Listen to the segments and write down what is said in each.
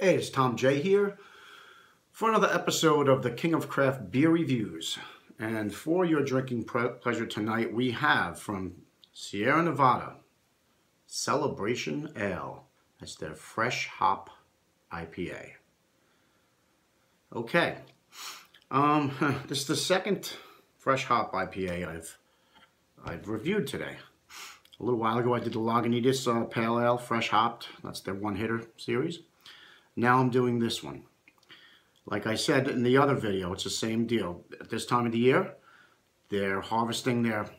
Hey, it's Tom J here for another episode of the King of Craft Beer Reviews. And for your drinking pleasure tonight, we have from Sierra Nevada, Celebration Ale. That's their fresh hop IPA. Okay, this is the second fresh hop IPA I've reviewed today. A little while ago, I did the Lagunitas Pale Ale, fresh hopped. That's their one-hitter series. Now I'm doing this one. Like I said in the other video, it's the same deal. At this time of the year, they're harvesting their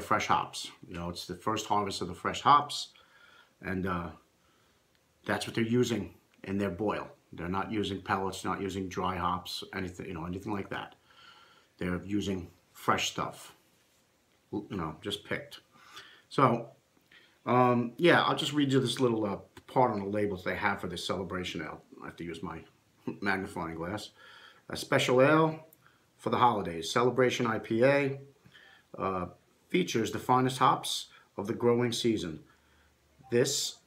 fresh hops. You know, it's the first harvest of the fresh hops, and that's what they're using in their boil. They're not using pellets, not using dry hops, anything like that. They're using fresh stuff. Just picked. So, yeah, I'll just read you this little part on the labels they have for this Celebration Ale. I have to use my magnifying glass. A special ale for the holidays. Celebration IPA features the finest hops of the growing season. This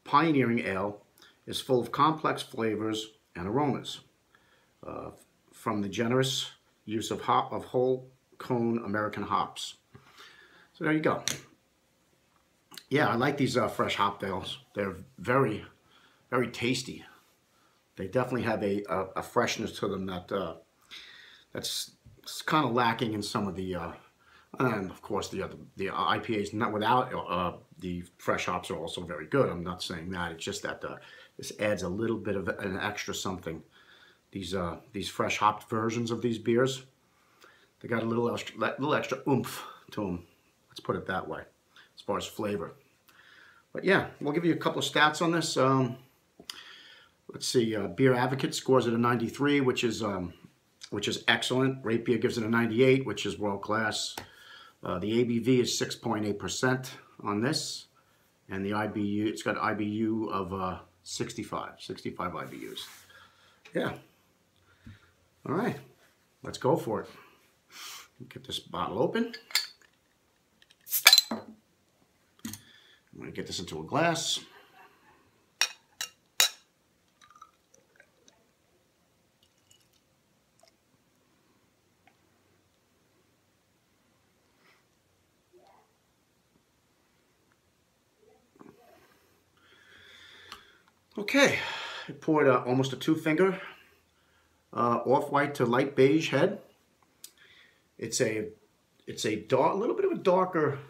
pioneering ale is full of complex flavors and aromas from the generous use of whole cone American hops. So there you go. Yeah, I like these fresh hop ales. They're very, very tasty. They definitely have a freshness to them that's kind of lacking in some of the, and of course the IPAs. Not without the fresh hops are also very good. I'm not saying that. It's just that this adds a little bit of an extra something. These fresh hopped versions of these beers, they got a little extra oomph to them. Let's put it that way, as far as flavor. But yeah, we'll give you a couple of stats on this. Let's see. Beer Advocate scores it a 93, which is excellent. Rate Beer gives it a 98, which is world class. The ABV is 6.8% on this, and the IBU, it's got IBU of 65 IBUs. Yeah. All right, let's go for it. Get this bottle open. I'm going to get this into a glass. Okay, I poured almost a 2-finger off-white to light beige head. It's a little bit of a darker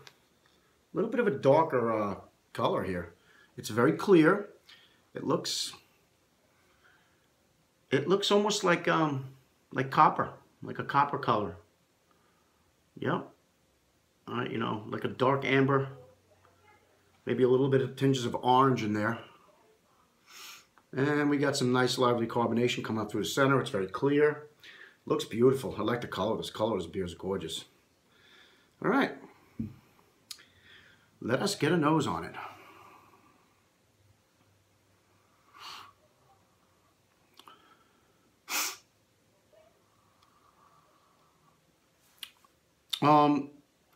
color here. It's very clear. It looks almost like copper, like a copper color. Yep. Like a dark amber. Maybe a little bit of tinges of orange in there. And we got some nice lively carbonation coming up through the center. It's very clear. Looks beautiful. I like the color. This color of this beer is gorgeous. All right. Let us get a nose on it.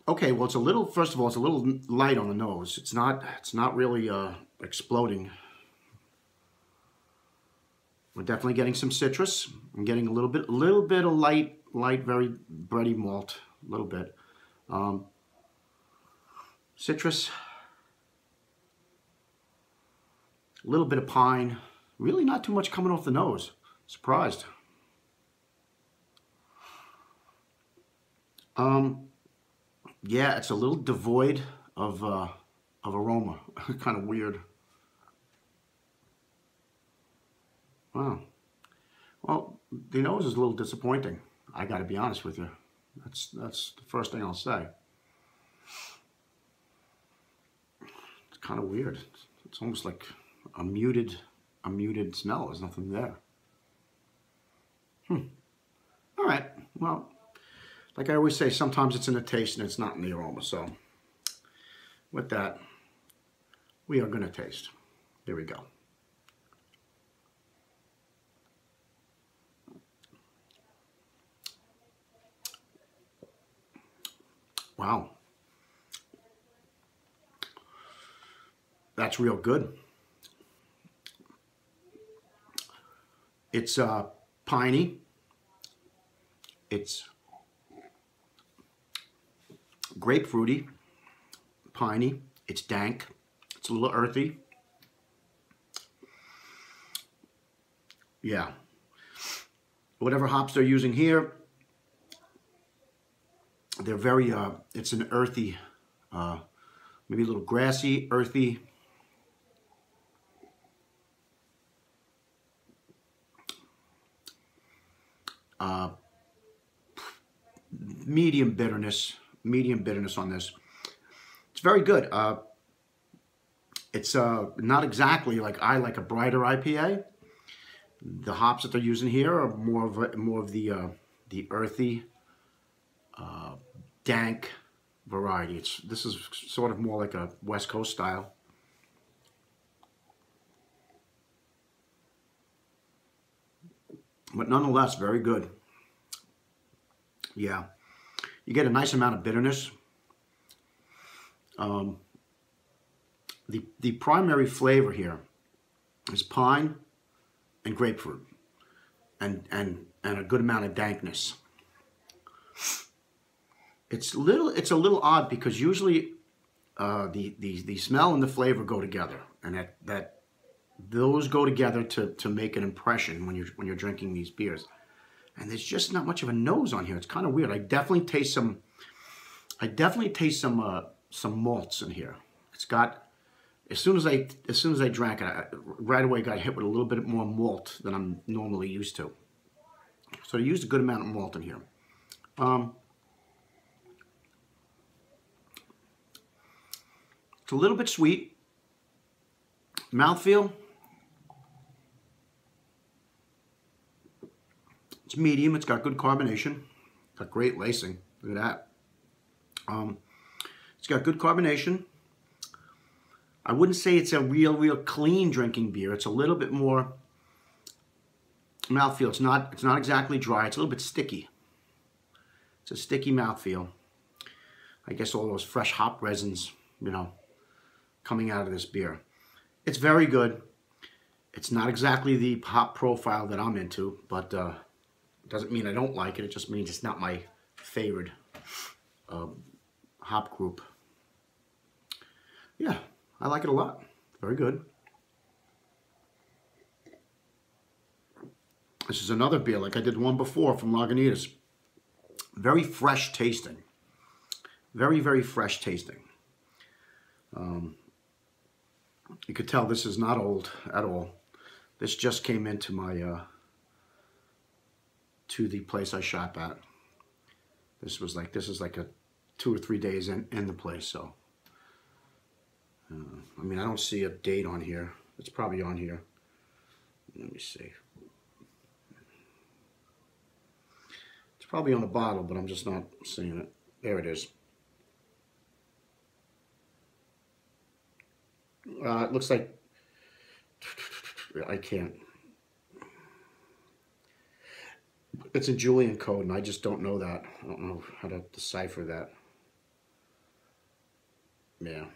Okay, well, first of all, it's a little light on the nose. It's not really exploding. We're definitely getting some citrus. I'm getting a little bit of light, very bready malt, a little bit. Citrus, a little bit of pine. Really not too much coming off the nose. Surprised. Yeah, it's a little devoid of aroma. Kind of weird. Wow. Well, the nose is a little disappointing. I got to be honest with you. That's the first thing I'll say. It's kind of weird. It's almost like a muted smell. There's nothing there. All right. Well, like I always say, sometimes it's in the taste and it's not in the aroma. So with that, we are going to taste. Here we go. Wow. That's real good. It's piney. It's grapefruity, piney. It's dank. It's a little earthy. Yeah. Whatever hops they're using here, they're very, it's an earthy, maybe a little grassy, earthy. Medium bitterness on this. It's very good. It's not exactly like I like a brighter IPA. The hops that they're using here are more of the earthy, dank variety. This is sort of more like a West Coast style. But nonetheless, very good. Yeah, you get a nice amount of bitterness. The primary flavor here is pine and grapefruit, and a good amount of dankness. It's a little odd because usually the smell and the flavor go together, and those go together to make an impression when you're drinking these beers. And there's just not much of a nose on here. It's kind of weird. I definitely taste some malts in here. It's got, as soon as I drank it, I right away got hit with a little bit more malt than I'm normally used to. So I used a good amount of malt in here. It's a little bit sweet. Mouthfeel, it's medium. It's got good carbonation. Got great lacing. Look at that. It's got good carbonation. I wouldn't say it's a real clean drinking beer. It's a little bit more mouthfeel. It's not exactly dry. It's a little bit sticky. It's a sticky mouthfeel. I guess all those fresh hop resins, you know, coming out of this beer. It's very good. It's not exactly the hop profile that I'm into, but doesn't mean I don't like it. It just means it's not my favorite hop group. Yeah, I like it a lot. Very good. This is another beer like I did one before from Lagunitas. Very fresh tasting. Very, very fresh tasting. You could tell this is not old at all. This just came into my to the place I shop at. This is like a 2 or 3 days in the place. So I mean, I don't see a date on here. It's probably on here. Let me see. It's probably on the bottle, but I'm just not seeing it. There it is. It looks like I can't. It's in Julian code, and I just don't know that. I don't know how to decipher that. Yeah.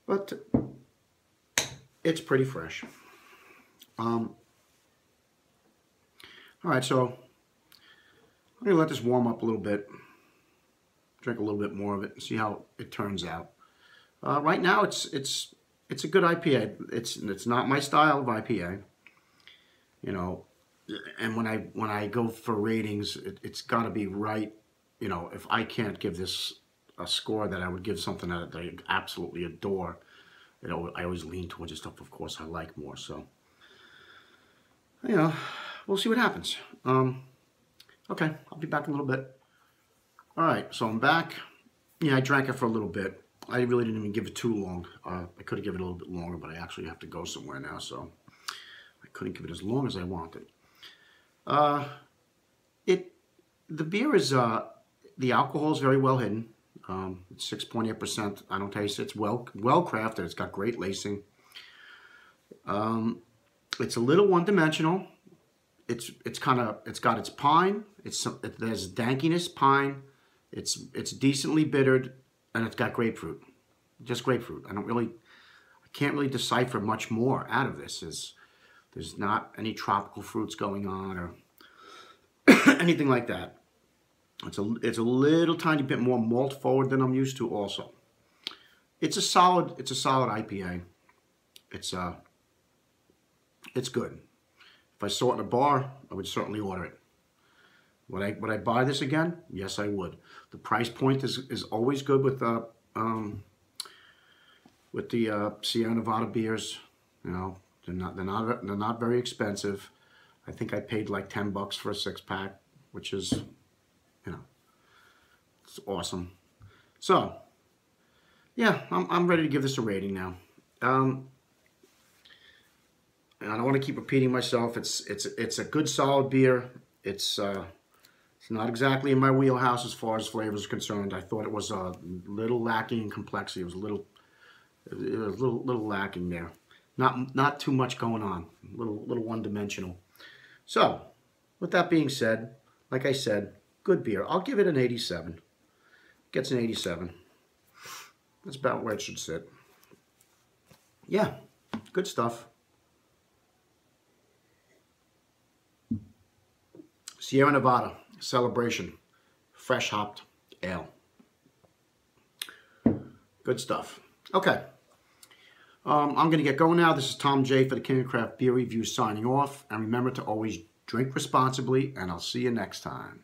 But it's pretty fresh. All right, so I'm gonna let this warm up a little bit. Drink a little bit more of it and see how it turns out. Right now, it's a good IPA. It's not my style of IPA, you know. And when I go for ratings, it's got to be right. You know, if I can't give this a score that I would give something that I absolutely adore, you know, I always lean towards the stuff, of course, I like more. So, you know, we'll see what happens. Okay, I'll be back in a little bit. All right, so I'm back. Yeah, I drank it for a little bit. I really didn't even give it too long. I could have given it a little bit longer, but I actually have to go somewhere now, so I couldn't give it as long as I wanted. The beer is, the alcohol is very well hidden. It's 6.8%. I don't taste it. It's well crafted. It's got great lacing. It's a little one-dimensional. It's got its pine. There's dankiness, pine. It's decently bittered, and it's got grapefruit. Just grapefruit. I can't really decipher much more out of this. There's not any tropical fruits going on or anything like that. It's a little tiny bit more malt forward than I'm used to also. It's a solid IPA. It's good. If I saw it in a bar, I would certainly order it. Would I buy this again? Yes, I would. The price point is always good with the Sierra Nevada beers. You know, they're not very expensive. I think I paid like $10 for a 6-pack, which is, you know, it's awesome. So, yeah, I'm ready to give this a rating now. And I don't want to keep repeating myself. It's a good solid beer. It's not exactly in my wheelhouse as far as flavors are concerned. I thought it was a little lacking in complexity. It was a little lacking there. Not too much going on. A little one-dimensional. So, with that being said, like I said, good beer. I'll give it an 87. Gets an 87. That's about where it should sit. Yeah, good stuff. Sierra Nevada Celebration Fresh Hopped Ale. Good stuff. Okay. I'm going to get going now. This is Tom J for the King of Craft Beer Review signing off. And remember to always drink responsibly, and I'll see you next time.